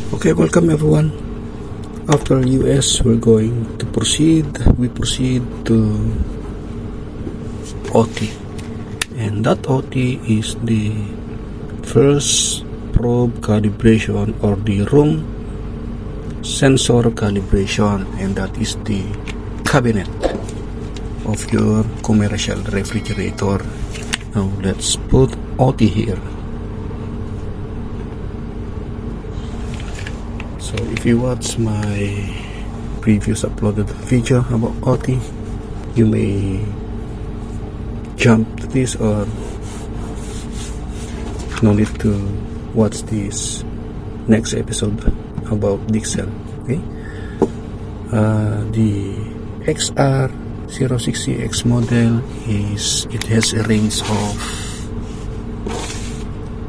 Okay, welcome everyone. After US, we proceed to OT, and that OT is the first probe calibration or the room sensor calibration, and that is the cabinet of your commercial refrigerator. Now let's put OT here. So if you watch my previous uploaded video about OT, you may jump to this, or no need to watch this next episode about Dixell. Okay, the XR060X model has a range of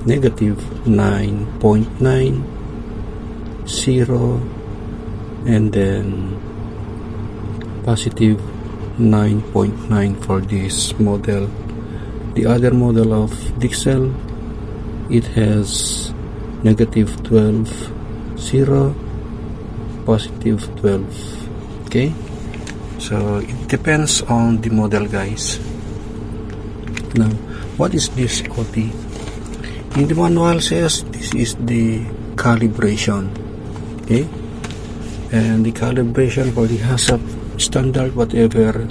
-9.9, 0, and then positive 9.9 for this model. The other model of Dixell, it has -12, 0, positive 12. Okay, so it depends on the model, guys. Now, what is this OT? In the manual says this is the calibration. Okay, and the calibration for the HACCP standard, whatever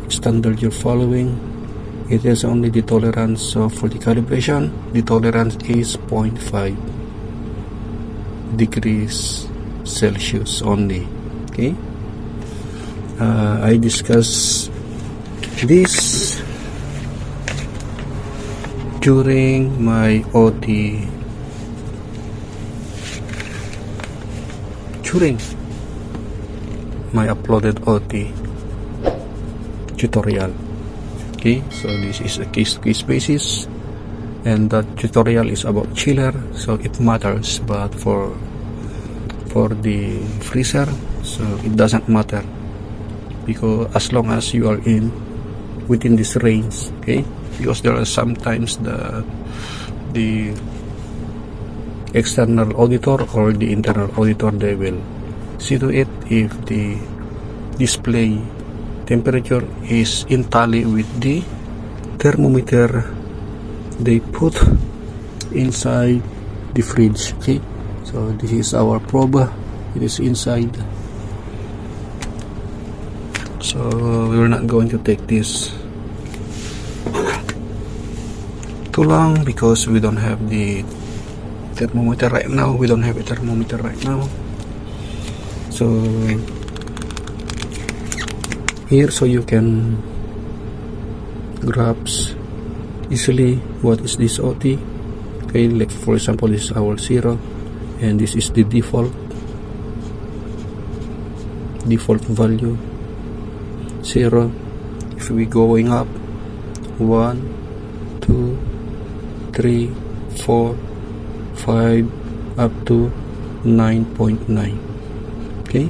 standard you're following, it is only the tolerance. So for the calibration, the tolerance is 0.5 degrees Celsius only. Okay, I discussed this during my OT, during my uploaded OT tutorial. Okay, so this is a case-to-case basis, and that tutorial is about chiller, so it matters. But for the freezer, so it doesn't matter, because as long as you are within this range. Okay, because there are sometimes the external auditor or the internal auditor, they will see to it if the display temperature is in tally with the thermometer they put inside the fridge. Okay, so this is our probe, it is inside, so we're not going to take this too long because we don't have the thermometer right now. So here, so you can grasp easily what is this OT. Okay, like for example, this is our 0, and this is the default value 0. If we going up 1, 2, 3, 4, 5 up to 9.9. okay,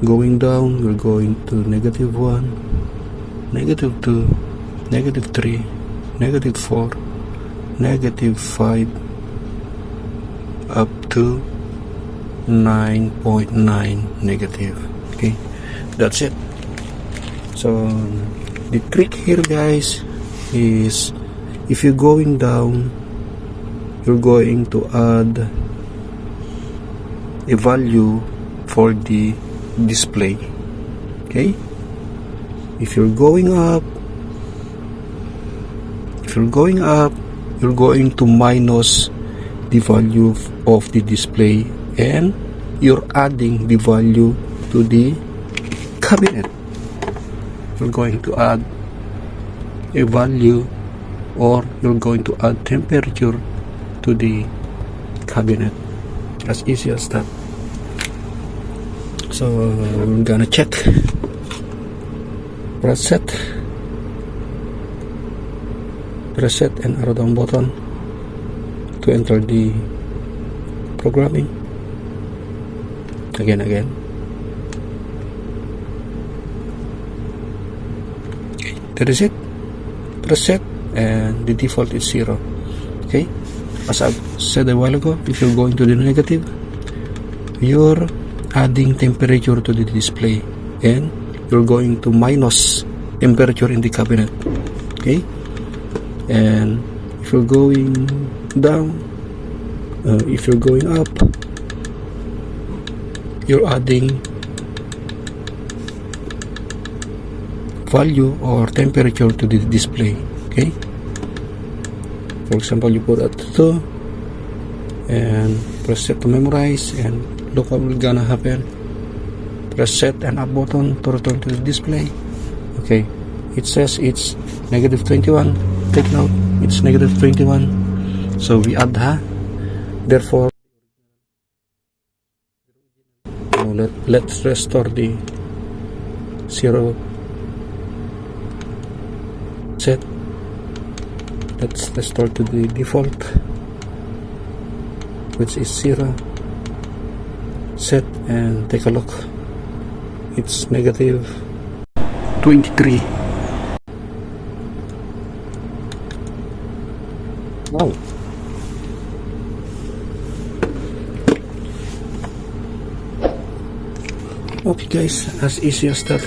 going down, we're going to -1, -2, -3, -4, -5 up to 9.9 negative. Okay, that's it. So the trick here, guys, is if you're going down, you're going to add a value for the display. Okay, if you're going up, you're going to minus the value of the display, and you're adding the value to the cabinet. You're going to add a value, or you're going to add temperature to the cabinet. As easy as that. So we're gonna check, press set and arrow down button to enter the programming. Again. Okay, that is it. Press set, and the default is 0. Okay, as I've said a while ago, if you're going to the negative, you're adding temperature to the display, and you're going to minus temperature in the cabinet. Okay, and if you're going down, if you're going up, you're adding value or temperature to the display. Okay, for example, you put at 2 and press set to memorize, and look what will gonna happen. Press set and up button to return to the display. Okay, it says it's -21. Take note, it's -21. So we add therefore let's restore the 0 set. Let's restore to the default, which is 0 set, and take a look. It's -23. Wow. Okay guys, as easy as that.